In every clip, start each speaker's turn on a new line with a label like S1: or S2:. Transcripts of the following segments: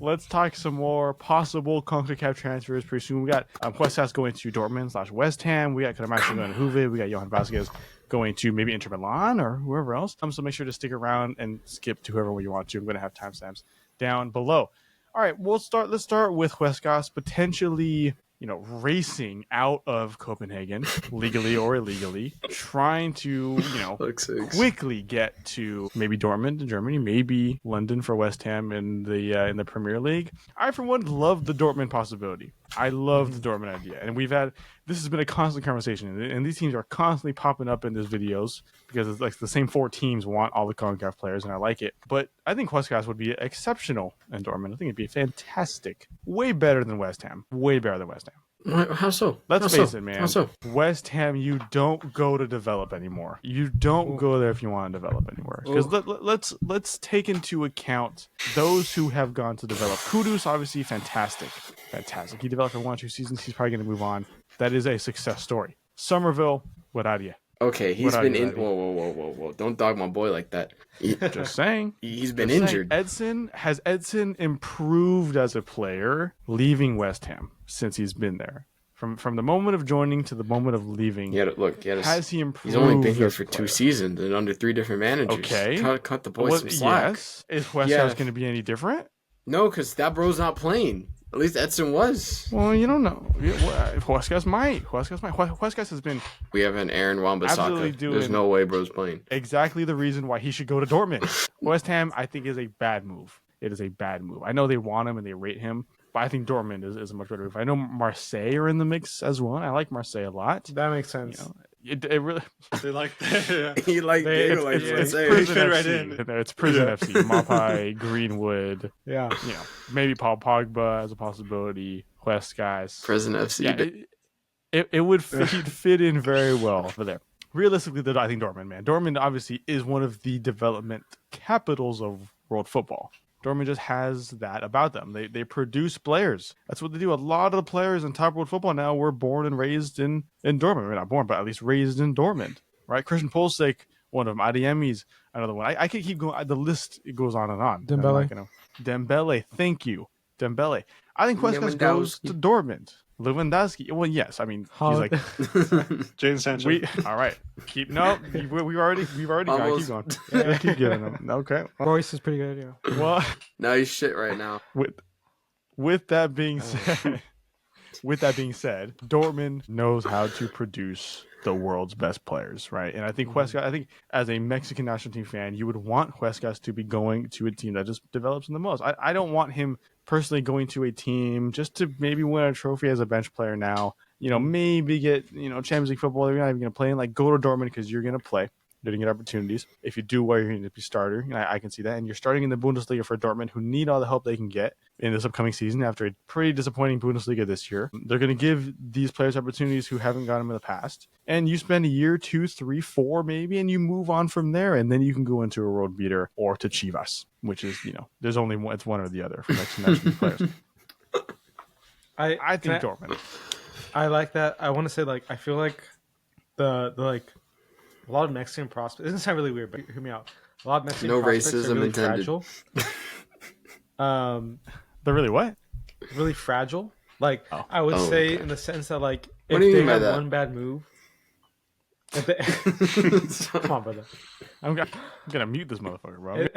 S1: let's talk some more possible CONCACAF transfers pretty soon. We got Huescas going to Dortmund/West Ham. We got Cremaschi going to Juve. We got Johan Vasquez going to maybe Inter Milan or whoever else. So make sure to stick around and skip to whoever you want to. I'm going to have timestamps down below. All right, let's start with Huescas potentially, racing out of Copenhagen, legally or illegally, trying to, quickly get to maybe Dortmund in Germany, maybe London for West Ham in the Premier League. I, for one, love the Dortmund possibility. I love the Dortmund idea. And this has been a constant conversation. And these teams are constantly popping up in these videos because it's like the same 4 teams want all the CONCACAF players, and I like it. But I think Huescas would be exceptional in Dortmund. I think it'd be fantastic. Way better than West Ham. Way better than West Ham.
S2: How so?
S1: Let's face it, man. How so? West Ham, you don't go to develop anymore. You don't go there if you want to develop anymore. Because let's take into account those who have gone to develop. Kudus, obviously, fantastic. He developed for 1 or 2 seasons. He's probably going to move on. That is a success story. Somerville, what idea?
S2: Okay, he's been in. Whoa! Don't dog my boy like that.
S1: Just saying.
S2: He's been injured.
S1: Has Edson improved as a player leaving West Ham since he's been there? From the moment of joining to the moment of leaving. Has he improved?
S2: He's only been here for 2 seasons and under 3 different managers.
S1: Okay.
S2: Cut the boy some slack.
S1: Yes. Is Huescas going to be any different?
S2: No, because that bro's not playing. At least Edson was.
S1: Well, you don't know. Huescas might. Huescas has been.
S2: We have an Aaron Wan-Bissaka. There's no way bro's playing.
S1: Exactly the reason why he should go to Dortmund. West Ham, I think, is a bad move. It is a bad move. I know they want him and they rate him, but I think Dortmund is a much better move. I know Marseille are in the mix as well. I like Marseille a lot.
S3: That makes sense.
S1: It really.
S3: They like that.
S2: He like
S1: it's Prison FC. Right in. It's Prison FC. Mapai, Greenwood.
S3: Yeah.
S1: Maybe Paul Pogba as a possibility. Huescas.
S2: Prison FC.
S1: Yeah, it would fit in very well for there. Realistically, though, I think Dortmund, man. Dortmund obviously is one of the development capitals of world football. Dortmund just has that about them. They produce players. That's what they do. A lot of the players in top world football now were born and raised in Dortmund. I mean, not born, but at least raised in Dortmund, right? Christian Pulisic, one of them. Adeyemi's another one. I could keep going. The list goes on and on. Dembele, thank you. Dembele. I think Huescas goes to Dortmund. Lewandowski. Well, yes. I mean, he's like
S3: Jadon Sancho.
S1: All right. We've already got it. Keep going. Yeah, keep giving them. Okay.
S3: Royce is pretty good. Yeah.
S1: Well,
S2: no, he's shit right now.
S1: With that being said, Dortmund knows how to produce the world's best players, right? And I think Huescas. I think as a Mexican national team fan, you would want Huescas to be going to a team that just develops them the most. I don't want him personally going to a team just to maybe win a trophy as a bench player now, maybe get, Champions League football. You're not even going to play in, like, go to Dortmund because you're going to play. You're going to get opportunities. If you do well, you're going to be starter. I can see that. And you're starting in the Bundesliga for Dortmund, who need all the help they can get in this upcoming season after a pretty disappointing Bundesliga this year. They're going to give these players opportunities who haven't got them in the past. And you spend a year, 2, 3, 4 maybe, and you move on from there. And then you can go into a world beater or to Chivas, which is, there's only one. It's one or the other for Mexican players. I think Dortmund.
S3: I like that. I want to say, I feel like the a lot of Mexican prospects. It doesn't sound really weird, but hear me out. A lot of Mexican prospects are really fragile.
S1: They're really what?
S3: Really fragile. I would say in the sense that
S2: if
S3: they have one bad move. Come on, brother.
S1: I'm gonna mute this motherfucker, bro.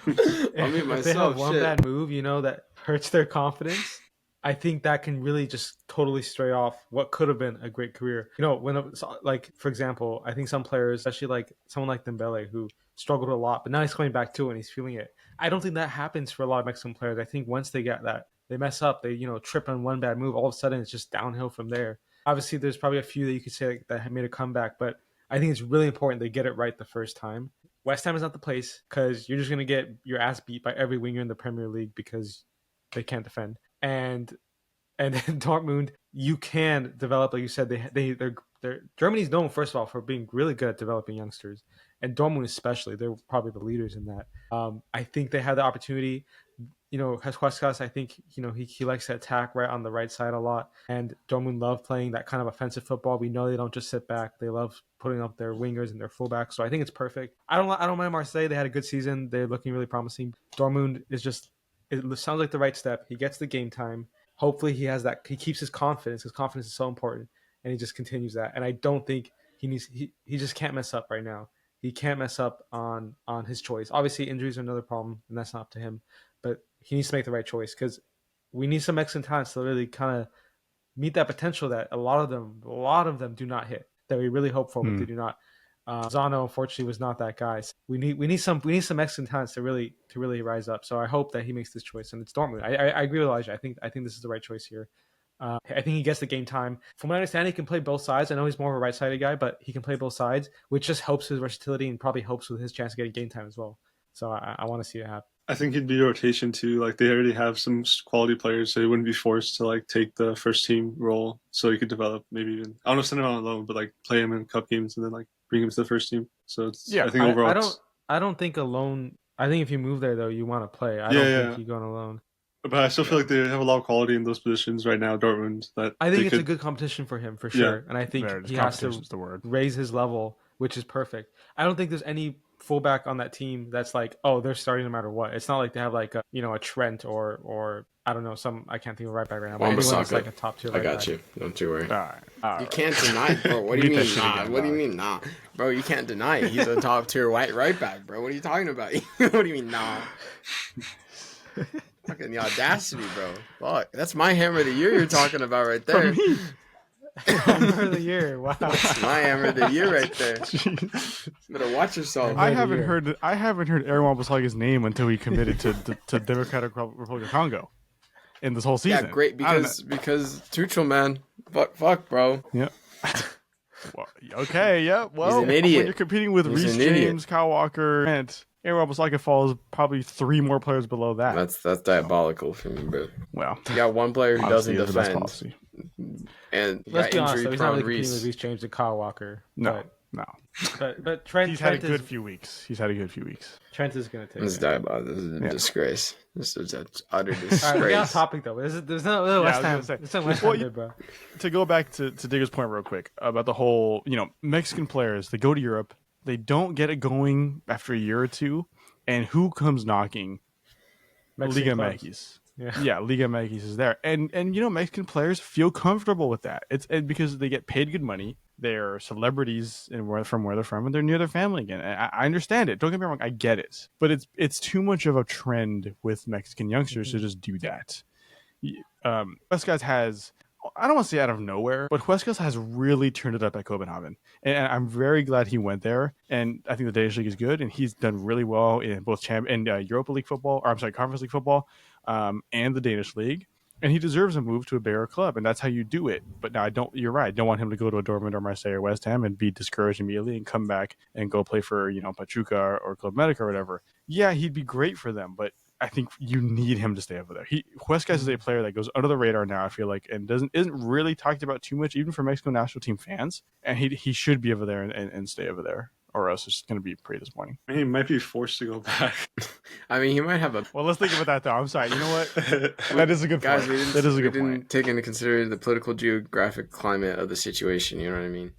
S3: If they have one bad move, that hurts their confidence. I think that can really just totally stray off what could have been a great career. For example, I think some players, especially someone like Dembele, who struggled a lot, but now he's coming back to it and he's feeling it. I don't think that happens for a lot of Mexican players. I think once they get that, they mess up, they trip on one bad move, all of a sudden it's just downhill from there. Obviously, there's probably a few that you could say that have made a comeback, but I think it's really important they get it right the first time. West Ham is not the place because you're just going to get your ass beat by every winger in the Premier League because they can't defend. And then Dortmund, you can develop, like you said, they're Germany's known, first of all, for being really good at developing youngsters, and Dortmund especially, they're probably the leaders in that. I think they had the opportunity. Huescas, I think he likes to attack right on the right side a lot, and Dortmund love playing that kind of offensive football. We know they don't just sit back; they love putting up their wingers and their fullbacks. So I think it's perfect. I don't mind Marseille; they had a good season. They're looking really promising. Dortmund is just it sounds like the right step. He gets the game time. Hopefully he has that. He keeps his confidence because confidence is so important, and he just continues that. And I don't think he just can't mess up right now. He can't mess up on his choice. Obviously, injuries are another problem, and that's not up to him. But he needs to make the right choice because we need some Mexican talents to really kind of meet that potential that a lot of them do not hit. That we really hope for, but they do not. Zano unfortunately was not that guy. So we need some Mexican talents to really rise up. So I hope that he makes this choice, and it's Dortmund. I agree with Elijah. I think this is the right choice here. I think he gets the game time. From what I understand, he can play both sides. I know he's more of a right-sided guy, but he can play both sides, which just helps his versatility and probably helps with his chance of getting game time as well. So I want to see it happen.
S4: I think he'd be rotation too. Like they already have some quality players, so he wouldn't be forced to like take the first team role. So he could develop, maybe even I don't know, send him on loan, but like play him in cup games and then like bring him to the first team. So it's, I think overall,
S3: I don't think alone. I think if you move there though, you want to play. I don't think you go on alone.
S4: But I still feel like they have a lot of quality in those positions right now, Dortmund. That
S3: I think it's a good competition for him for sure, and I think he has to raise his level, which is perfect. I don't think there's any fullback on that team that's like, oh, they're starting no matter what. It's not like they have like a Trent or I don't know, I can't think of a right back right now. But anyone's like a top tier.
S2: I got you. Don't you worry.
S1: All right.
S2: You can't deny it, bro. What do you mean nah? What do you mean nah? Bro, you can't deny it. He's a top tier right back, bro. What are you talking about? What do you mean nah? Fucking the audacity, bro. Fuck. That's my hammer of the year you're talking about right there.
S3: Hammer of the year. Wow.
S2: That's my hammer of the year right there. You better watch yourself.
S1: I haven't heard Aaron Wan-Bissaka's name until he committed to Democratic Republic of Congo in this whole season.
S2: Yeah, great because Tuchel, man. Fuck, bro.
S1: Yeah. Well, okay, yeah. Well,
S2: he's an idiot.
S1: When you're competing with Reece James, Kyle Walker, and Aaron Wan-Bissaka falls probably 3 more players below that.
S2: That's diabolical for me, bro.
S1: Well,
S2: you got one player who doesn't defend.
S3: And let's be honest, though, he's not really competing with Reece James and Kyle Walker.
S1: No.
S3: But Trent.
S1: He's had a good few weeks.
S3: Trent is going to take.
S2: This is diabolical. This is a disgrace. This is an utter disgrace. All right,
S3: we're off topic though. There's no West Ham. There's no West Ham, bro.
S1: To go back to Digger's point real quick about the whole, Mexican players, they go to Europe, they don't get it going after a year or two, and who comes knocking? Liga MX. Yeah, Liga MX is there, and Mexican players feel comfortable with that. It's because they get paid good money. They're celebrities and from where they're from, and they're near their family again. I understand it. Don't get me wrong, I get it, but it's too much of a trend with Mexican youngsters to just do that. Huescas has, I don't want to say out of nowhere, but Huescas has really turned it up at Copenhagen, and I'm very glad he went there. And I think the Danish league is good, and he's done really well in both Europa League football, Conference League football, and the Danish league. And he deserves a move to a bigger club, and that's how you do it. But now you're right. I don't want him to go to a Dortmund or Marseille or West Ham and be discouraged immediately and come back and go play for, Pachuca or Club Medica or whatever. Yeah, he'd be great for them, but I think you need him to stay over there. Huescas is a player that goes under the radar now, I feel like, and isn't really talked about too much, even for Mexico national team fans. And he should be over there and stay over there, or else it's going to be pretty disappointing.
S4: He might be forced to go back.
S2: I mean, he might have a...
S1: Well, let's think about that, though. I'm sorry. You know what? That is a good point. That is a good point.
S2: We didn't take into consideration the political geographic climate of the situation. You know what I mean?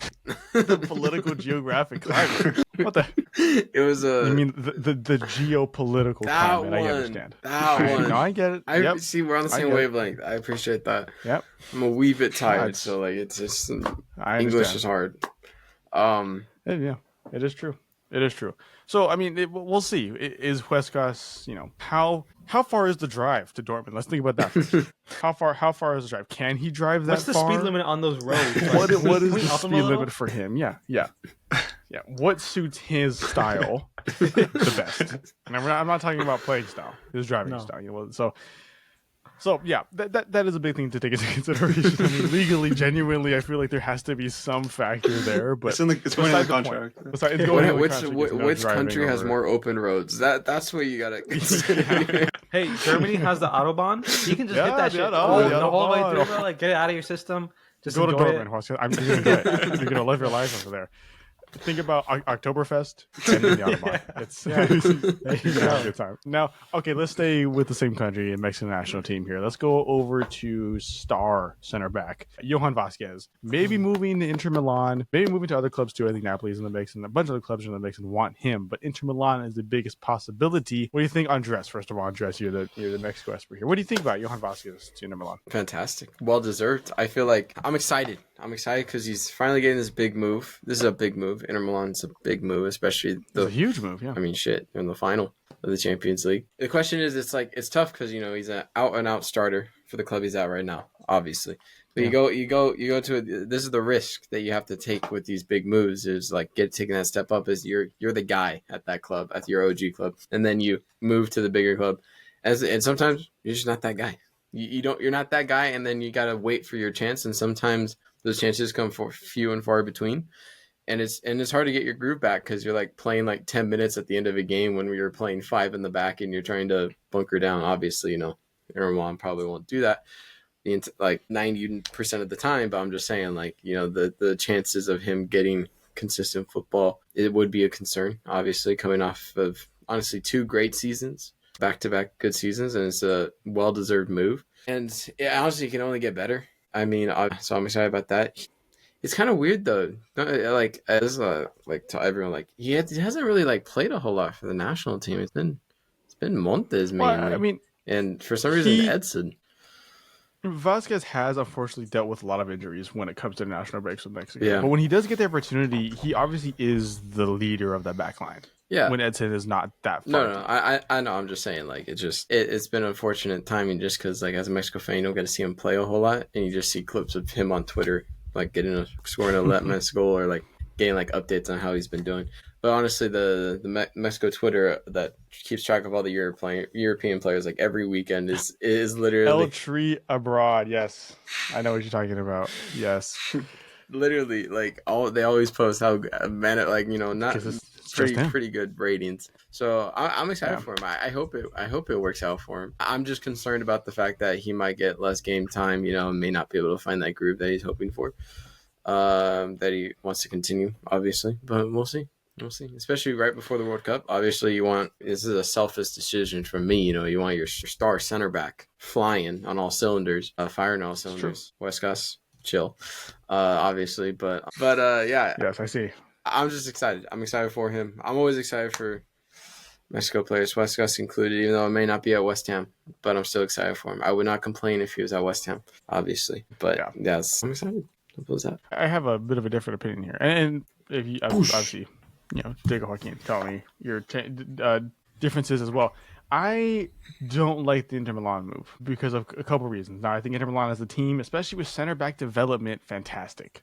S1: The political geographic climate? What the...
S2: It was a...
S1: You mean the geopolitical climate? I understand.
S2: That one.
S1: No, I get it.
S2: See, we're on the same wavelength. I appreciate that.
S1: Yep.
S2: I'm a wee bit tired, so like it's just... English is hard.
S1: Yeah. It is true. So, I mean, we'll see. Is Huescas, how far is the drive to Dortmund? Let's think about that first. How far is the drive? Can he drive that far?
S3: What's the speed limit on those roads?
S1: What is the speed limit for him? Yeah. What suits his style the best? And I'm not talking about playing style. His driving style. So yeah, that is a big thing to take into consideration. I mean, legally, genuinely, I feel like there has to be some factor there. But
S4: it's going in the contract.
S2: Which country has more open roads? That's what you gotta consider.
S3: Hey, Germany has the Autobahn. You can just hit that shit the whole way through, bro. Like, get it out of your system. Just
S1: go to Dortmund. I'm just gonna do it. You're gonna live your life over there. Think about Oktoberfest and then the Autobahn. It's a good time. Now, okay, let's stay with the same country and Mexican national team here. Let's go over to star center back Johan Vasquez. Maybe moving to Inter Milan, maybe moving to other clubs too. I think Napoli's in the mix and a bunch of other clubs are in the mix and want him. But Inter Milan is the biggest possibility. What do you think, Andres? First of all, Andres, you're the Mexico expert here. What do you think about Johan Vasquez to Inter Milan?
S2: Fantastic. Well deserved. I feel like I'm excited. I'm excited because he's finally getting this big move. This is a big move. Inter Milan's a big move, especially
S1: It's a huge move, yeah.
S2: I mean, shit, in the final of the Champions League. The question is, it's tough because he's an out and out starter for the club he's at right now, obviously. But you go to this is the risk that you have to take with these big moves is like taking that step up is you're the guy at that club, at your OG club, and then you move to the bigger club, and sometimes you're just not that guy. You're not that guy, and then you gotta wait for your chance, and sometimes those chances come for few and far between, and it's hard to get your groove back because you're like playing like 10 minutes at the end of a game when you're playing 5 in the back and you're trying to bunker down. Obviously, Inter Milan probably won't do that like 90% of the time, but I'm just saying like the chances of him getting consistent football, it would be a concern. Obviously, coming off of honestly 2 great seasons, back-to-back good seasons, and it's a well-deserved move. And honestly, it can only get better. I mean, so I'm excited about that. It's kind of weird though. Like to everyone, like he hasn't really like played a whole lot for the national team. It's been Montes mainly.
S1: Well, I mean,
S2: and for some reason Edson.
S1: Vasquez has unfortunately dealt with a lot of injuries when it comes to national breaks with Mexico.
S2: Yeah.
S1: But when he does get the opportunity, he obviously is the leader of that back line.
S2: Yeah.
S1: When Edson is not that far.
S2: No, I know. I'm just saying, like, it's been unfortunate timing just because, like, as a Mexico fan, you don't get to see him play a whole lot, and you just see clips of him on Twitter, like, scoring a Letmas goal or, like, getting, like, updates on how he's been doing. But honestly, the Mexico Twitter that keeps track of all the European players, like, every weekend is literally...
S1: El Tree Abroad, yes. I know what you're talking about. Yes.
S2: Literally, like, they always post how, not... Pretty good ratings. So I'm excited for him. I hope it works out for him. I'm just concerned about the fact that he might get less game time, and may not be able to find that groove that he's hoping for. That he wants to continue, obviously. But we'll see. Especially right before the World Cup. Obviously, this is a selfish decision from me. You want your star center back flying on all cylinders, firing on all cylinders. Huescas, chill. Obviously, but yeah.
S1: Yes, I see.
S2: I'm just excited. I'm excited for him. I'm always excited for Mexico players, Huescas included, even though it may not be at West Ham. But I'm still excited for him. I would not complain if he was at West Ham, obviously. But yes, I'm excited. Simple as that.
S1: I have a bit of a different opinion here. And if you obviously, Diego Joaquin, tell me your differences as well. I don't like the Inter Milan move because of a couple reasons. Now, I think Inter Milan as a team, especially with center back development, fantastic.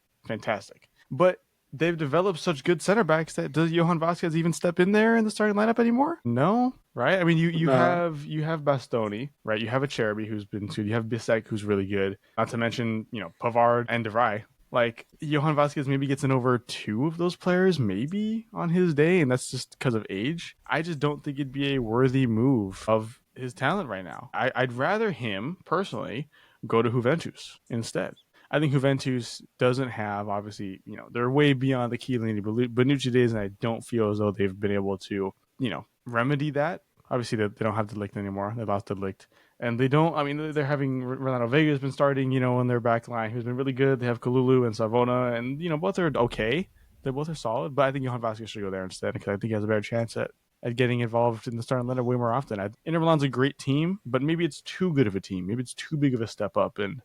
S1: But they've developed such good center backs that does Johan Vasquez even step in there in the starting lineup anymore? No, right? I mean, you have Bastoni, right? You have a Cherby who's been good. You have Bissek who's really good. Not to mention, Pavard and De Vrij. Like, Johan Vasquez maybe gets in over 2 of those players maybe on his day, and that's just because of age. I just don't think it'd be a worthy move of his talent right now. I'd rather him, personally, go to Juventus instead. I think Juventus doesn't have, obviously, they're way beyond the Chiellini Bonucci days, and I don't feel as though they've been able to, remedy that. Obviously, they don't have De Ligt anymore. They lost De Ligt. And they don't, they're having Renato Vega's been starting, in their back line, who's been really good. They have Kalulu and Savona, and, both are okay. They both are solid, but I think Johan Vasquez should go there instead because I think he has a better chance at getting involved in the starting lineup way more often. Inter Milan's a great team, but maybe it's too good of a team. Maybe it's too big of a step up, and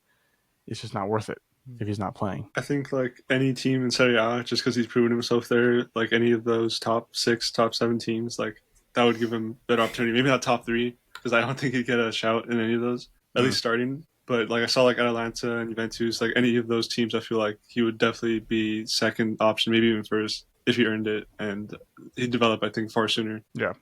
S1: it's just not worth it if he's not playing.
S4: I think like any team in Serie A, just because he's proven himself there, like any of those top 6, top 7 teams, like that would give him better opportunity. Maybe not top 3, because I don't think he'd get a shout in any of those, at least starting. But like I saw like Atalanta and Juventus, like any of those teams, I feel like he would definitely be second option, maybe even first, if he earned it. And he'd develop, I think, far sooner.
S1: Yeah,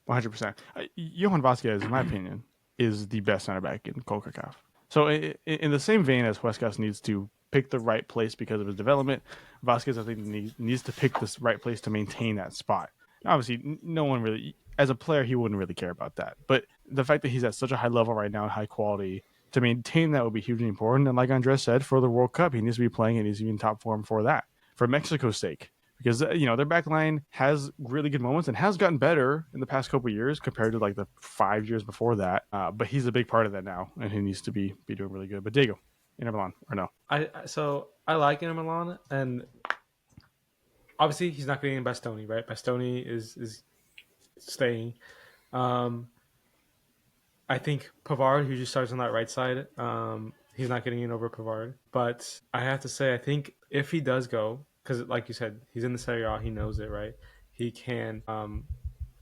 S1: 100%. Johan Vasquez, in my opinion, is the best center back in CONCACAF. So in the same vein as Huescas needs to pick the right place because of his development, Vasquez, I think, needs to pick this right place to maintain that spot. Obviously, no one really, as a player, he wouldn't really care about that. But the fact that he's at such a high level right now and high quality, to maintain that would be hugely important. And like Andres said, for the World Cup, he needs to be playing and he's in top form for that. For Mexico's sake, because their back line has really good moments and has gotten better in the past couple of years compared to like the 5 years before that. But he's a big part of that now, and he needs to be doing really good. But Diego, Inter Milan or no?
S3: I like Inter Milan, and obviously he's not getting Bastoni, right? Bastoni is staying. I think Pavard, who just starts on that right side, he's not getting in over Pavard. But I have to say, I think if he does go, because like you said, he's in the Serie A, he knows it, right? He can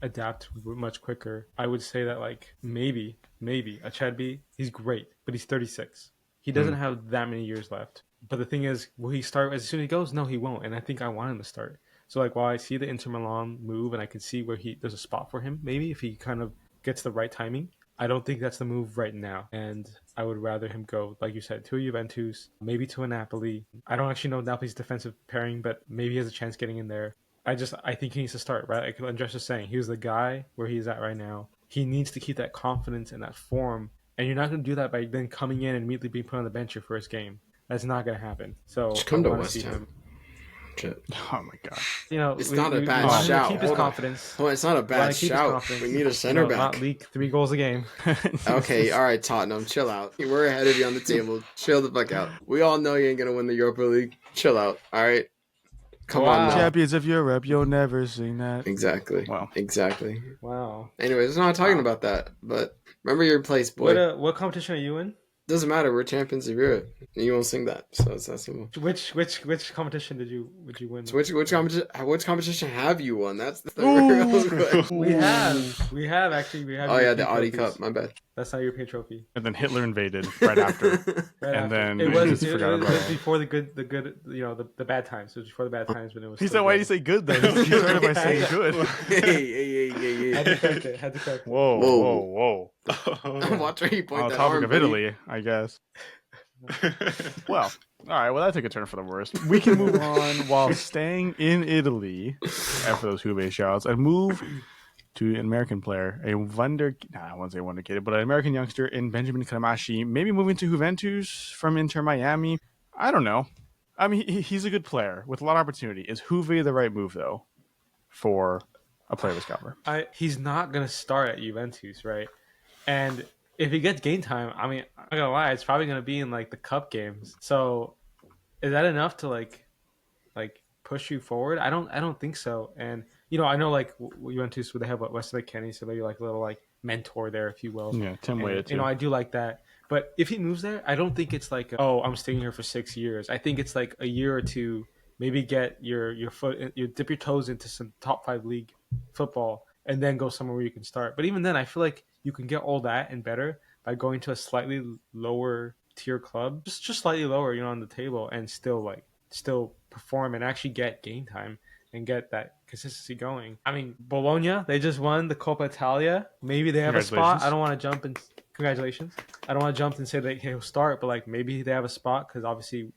S3: adapt much quicker. I would say that like maybe Achebe, he's great, but he's 36. He doesn't have that many years left. But the thing is, will he start as soon as he goes? No, he won't. And I think I want him to start. So like while I see the Inter Milan move and I can see where there's a spot for him, maybe if he kind of gets the right timing, I don't think that's the move right now. And I would rather him go, like you said, to a Juventus, maybe to a Napoli. I don't actually know Napoli's defensive pairing, but maybe he has a chance getting in there. I think he needs to start, right? Like Andres was saying, he's the guy where he's at right now. He needs to keep that confidence and that form. And you're not going to do that by then coming in and immediately being put on the bench your first game. That's not going to happen. So
S2: just come to West Ham.
S1: Oh my god!
S2: It's not a bad shout.
S3: Keep his confidence.
S2: Oh, it's not a bad shout. We need a center back.
S3: Not leak 3 goals a game.
S2: Okay, all right, Tottenham, chill out. We're ahead of you on the table. Chill the fuck out. We all know you ain't gonna win the Europa League. Chill out. All right. Come on now.
S1: Champions of Europe, you'll never sing that.
S2: Exactly.
S1: Wow.
S2: Exactly.
S3: Wow.
S2: Anyways, I'm not talking about that. But remember your place, boy.
S3: What competition are you in?
S2: Doesn't matter. We're champions of Europe. You won't sing that, so it's that simple.
S3: Which competition would you win?
S2: So which competition have you won? That's the real question.
S3: We have actually.
S2: Oh yeah, the Audi Cup. My bad.
S3: That's not European trophy.
S1: And then Hitler invaded right after. Then
S3: it was before the bad times. It was before the bad times when it was.
S1: He said, "Why did you say good then?" He started by saying good.
S2: Hey.
S3: Had to correct it.
S1: Whoa.
S2: Watch where you point that
S1: topic
S2: arm,
S1: of Italy, I guess. Well, all right. Well, that took a turn for the worst. We can move on while staying in Italy after those Juve shouts and move to an American player, I won't say wonderkid, but an American youngster in Benjamin Cremaschi, maybe moving to Juventus from Inter Miami. I don't know. I mean, he's a good player with a lot of opportunity. Is Juve the right move, though, for a player of his caliber?
S3: He's not going to start at Juventus, right? And if he gets game time, I mean, I'm not going to lie, it's probably going to be in, like, the cup games. So is that enough to, like push you forward? I don't think so. And I know like Juventus, they have Weston McKennie, so maybe like a little like mentor there, if you will.
S1: Yeah, Tim Weah too.
S3: I do like that. But if he moves there, I don't think it's like, I'm staying here for 6 years. I think it's like a year or two, maybe get your foot, you dip your toes into some top 5 league football, and then go somewhere where you can start. But even then, I feel like you can get all that and better by going to a slightly lower tier club, just slightly lower, on the table, and still perform and actually get game time and get that consistency going. I mean, Bologna, they just won the Coppa Italia. Maybe they have a spot. I don't want to jump and congratulations. I don't want to jump and say that he'll start, but like maybe they have a spot because obviously,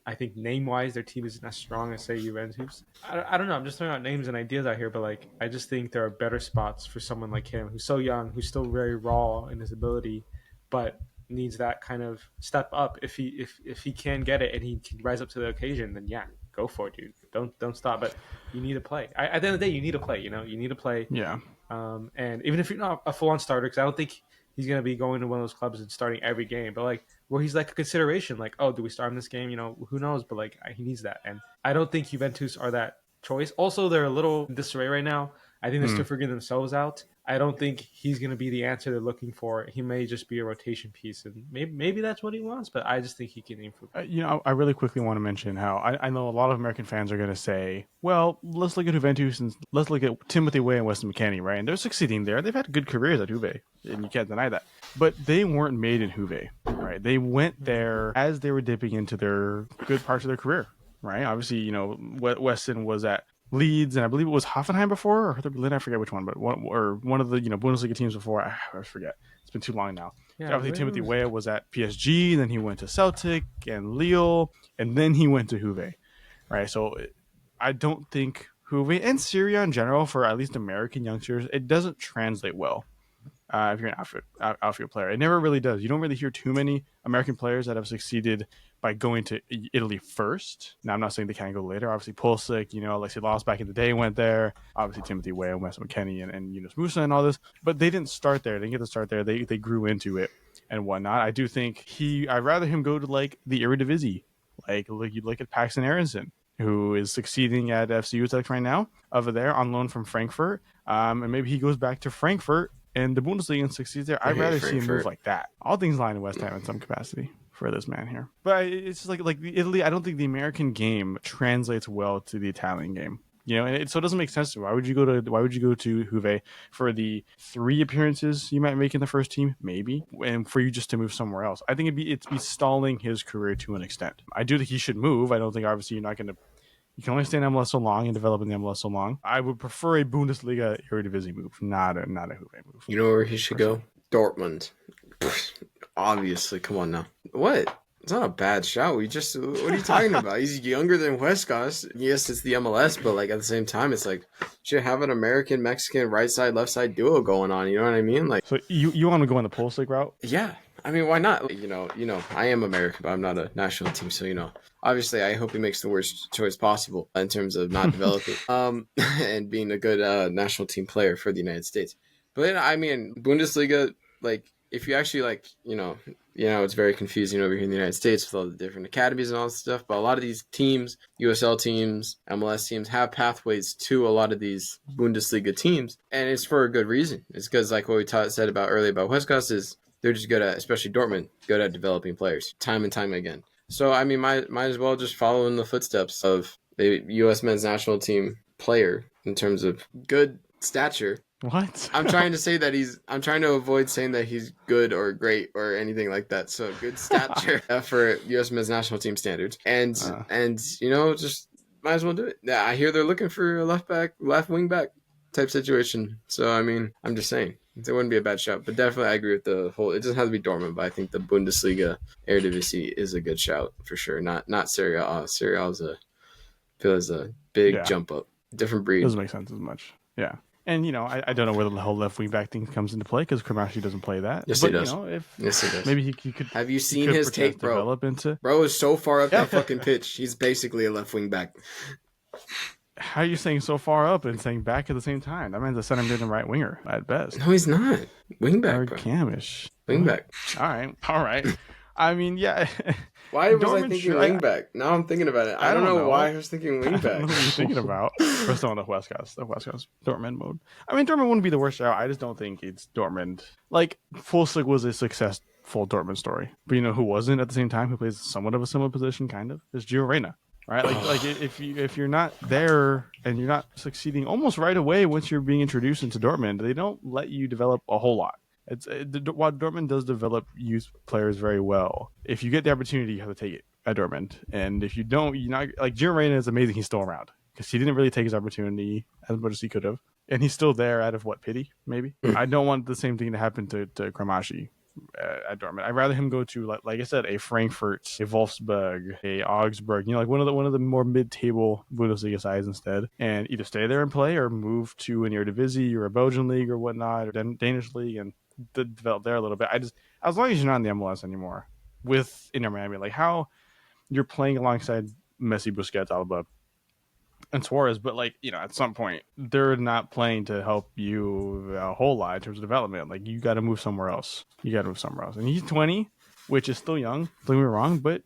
S3: I think name-wise their team isn't as strong as say Juventus. I don't know. I'm just throwing out names and ideas out here, but like I just think there are better spots for someone like him who's so young, who's still very raw in his ability, but needs that kind of step up. If he can get it and he can rise up to the occasion, then yeah, go for it, dude. Don't stop. But you need to play. At the end of the day, you need to play. You need to play.
S1: Yeah.
S3: And even if you're not a full-on starter, because I don't think he's gonna be going to one of those clubs and starting every game, but like where he's like a consideration, like, oh, do we start him this game? Who knows? But like he needs that, and I don't think Juventus are that choice. Also, they're a little in disarray right now. I think they're still figuring themselves out. I don't think he's going to be the answer they're looking for. He may just be a rotation piece, and maybe that's what he wants, but I just think he can improve.
S1: I really quickly want to mention how I know a lot of American fans are going to say, well, let's look at Juventus and let's look at Timothy Weah and Weston McKennie, right? And they're succeeding there. They've had good careers at Juve, and you can't deny that. But they weren't made in Juve, right? They went there as they were dipping into their good parts of their career, right? Obviously, Weston was at Leeds, and I believe it was Hoffenheim before, or Hertha Berlin, I forget which one, but one of the Bundesliga teams before. I forget. It's been too long now. Yeah, obviously, Timothy Weah was at PSG, then he went to Celtic and Lille, and then he went to Juve, right? So I don't think Juve and Serie in general, for at least American youngsters, it doesn't translate well, if you're an outfield player. It never really does. You don't really hear too many American players that have succeeded by going to Italy first. Now, I'm not saying they can't go later. Obviously, Pulisic, Alexi Lalas back in the day went there. Obviously, Timothy Weah, Wes McKennie, and Yunus Musa and all this. But they didn't start there. They didn't get to start there. They grew into it and whatnot. I do think I'd rather him go to like the Eredivisie. Like you look at Paxton Aronson, who is succeeding at FC Utrecht right now, over there on loan from Frankfurt. And maybe he goes back to Frankfurt and the Bundesliga and succeeds there. I'd rather see him move like that. All things lie in West Ham in some capacity for this man here. But it's just like the Italy, I don't think the American game translates well to the Italian game. And so it doesn't make sense to me. Why would you go to Juve for the 3 appearances you might make in the first team, maybe, and for you just to move somewhere else? I think it'd be stalling his career to an extent. I do think he should move. I don't think obviously you can only stay in MLS so long and develop in the MLS so long. I would prefer a Bundesliga Eredivisie move, not a Juve move.
S2: You know where he should go? Dortmund. Obviously, come on now. What? It's not a bad shout. What are you talking about? He's younger than Huescas. Yes, it's the MLS, but like at the same time, it's like you should have an American Mexican right side left side duo going on. You know what I mean? Like,
S1: so you want to go on the Pulisic route?
S2: Yeah, I mean, why not? I am American, but I'm not a national team, so obviously, I hope he makes the worst choice possible in terms of not developing, and being a good national team player for the United States. But I mean, Bundesliga, like, if you actually it's very confusing over here in the United States with all the different academies and all this stuff. But a lot of these teams, USL teams, MLS teams, have pathways to a lot of these Bundesliga teams, and it's for a good reason. It's because, like what we said about earlier about Huescas, is they're just good at, especially Dortmund, good at developing players time and time again. So I mean, might as well just follow in the footsteps of the U.S. men's national team player in terms of good stature.
S1: What?
S2: I'm trying to avoid saying that he's good or great or anything like that. So good stature for U.S. men's national team standards, and just might as well do it. Yeah, I hear they're looking for a left wing back type situation. So I mean, I'm just saying it wouldn't be a bad shout. But definitely, I agree with the whole. It doesn't have to be Dortmund, but I think the Bundesliga Eredivisie is a good shout for sure. Not Serie A. Serie A feels a big jump up, different breed.
S1: Doesn't make sense as much. Yeah. And, I don't know where the whole left wing back thing comes into play because Cremaschi doesn't play that.
S2: Yes, he does.
S1: Yes, he does. Maybe he could.
S2: Have you seen his tape, bro? Bro is so far up that fucking pitch. He's basically a left wing back.
S1: How are you saying so far up and saying back at the same time? That man's a center mid and right winger at best.
S2: No, he's not. Wing back,
S1: or
S2: bro.
S1: Camish.
S2: Wing back.
S1: All right. I mean, yeah.
S2: Why was I thinking wing back? Now I'm thinking about it. I don't know why I was thinking wing back.
S1: I don't know what you're thinking about. We're still on the Huescas Dortmund mode. I mean, Dortmund wouldn't be the worst shout. I just don't think it's Dortmund. Like, Pulisic was a successful Dortmund story. But who wasn't at the same time? Who plays somewhat of a similar position, kind of? Is Gio Reyna. Right? Like if you're not there and you're not succeeding almost right away once you're being introduced into Dortmund, they don't let you develop a whole lot. While Dortmund does develop youth players very well, if you get the opportunity, you have to take it at Dortmund. And if you don't, you're not like Gio Reyna is amazing. He's still around because he didn't really take his opportunity as much as he could have, and he's still there out of pity, maybe. I don't want the same thing to happen to Cremaschi at Dortmund. I'd rather him go to like I said, a Frankfurt, a Wolfsburg, a Augsburg. Like one of the more mid-table Bundesliga sides instead, and either stay there and play or move to an Eredivisie or a Belgian league or whatnot or Danish league and develop there a little bit. As long as you're not in the MLS anymore with Inter Miami, like how you're playing alongside Messi, Busquets, Alba, and Suarez, but at some point they're not playing to help you a whole lot in terms of development. Like you got to move somewhere else. And he's 20, which is still young. Don't get me wrong, but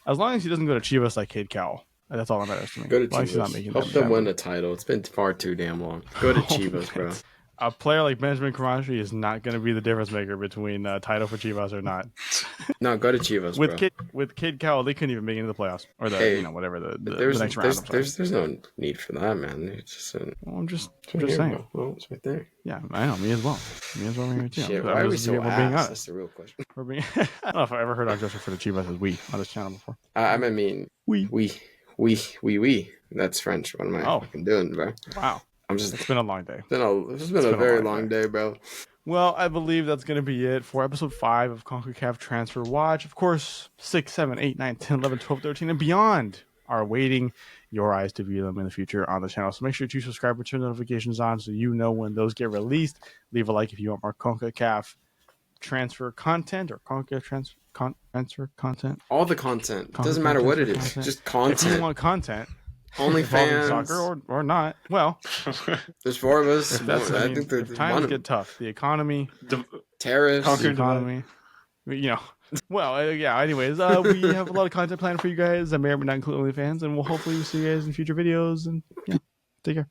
S1: as long as he doesn't go to Chivas like Cade Cowell, that's all that matters to me.
S2: Go to Chivas. Help them win the title. It's been far too damn long. Go to Chivas, bro.
S1: A player like Benjamin Cremaschi is not going to be the difference maker between title for Chivas or not.
S2: No, go to Chivas, bro.
S1: With Cade Cowell, they couldn't even make it into the playoffs or whatever the next round.
S2: There's no need for that, man. It's just
S1: I'm just saying.
S2: Well, it's right there.
S1: Yeah, I know. Me as well. Here too.
S2: Shit, why are we so ass? That's the real question.
S1: I don't know if I ever heard Josh refer to Chivas as we on this channel before.
S2: I mean, we. That's French. What am I fucking doing, bro?
S1: Wow. It's been a long day.
S2: It's been a very long day, bro.
S1: Well, I believe that's going to be it for episode 5 of CONCACAF Transfer Watch. Of course, 6, 7, 8, 9, 10, 11, 12, 13, and beyond are waiting your eyes to view them in the future on the channel. So make sure to subscribe and turn notifications on so you know when those get released. Leave a like if you want more CONCACAF transfer content or CONCACAF transfer content.
S2: All the content.
S1: CONCACAF
S2: Doesn't matter what it is.
S1: content.
S2: Just
S1: If you
S2: content.
S1: want content
S2: Only
S1: involving
S2: fans.
S1: soccer or not, well,
S2: There's 4 of us.
S1: that's, I mean,
S2: think there's
S1: if times
S2: one.
S1: get tough. The economy,
S2: Tariffs.
S1: the economy, you know. Well, yeah. Anyways, we have a lot of content planned for you guys. I may or may not include OnlyFans, and we'll hopefully see you guys in future videos. And yeah, take care.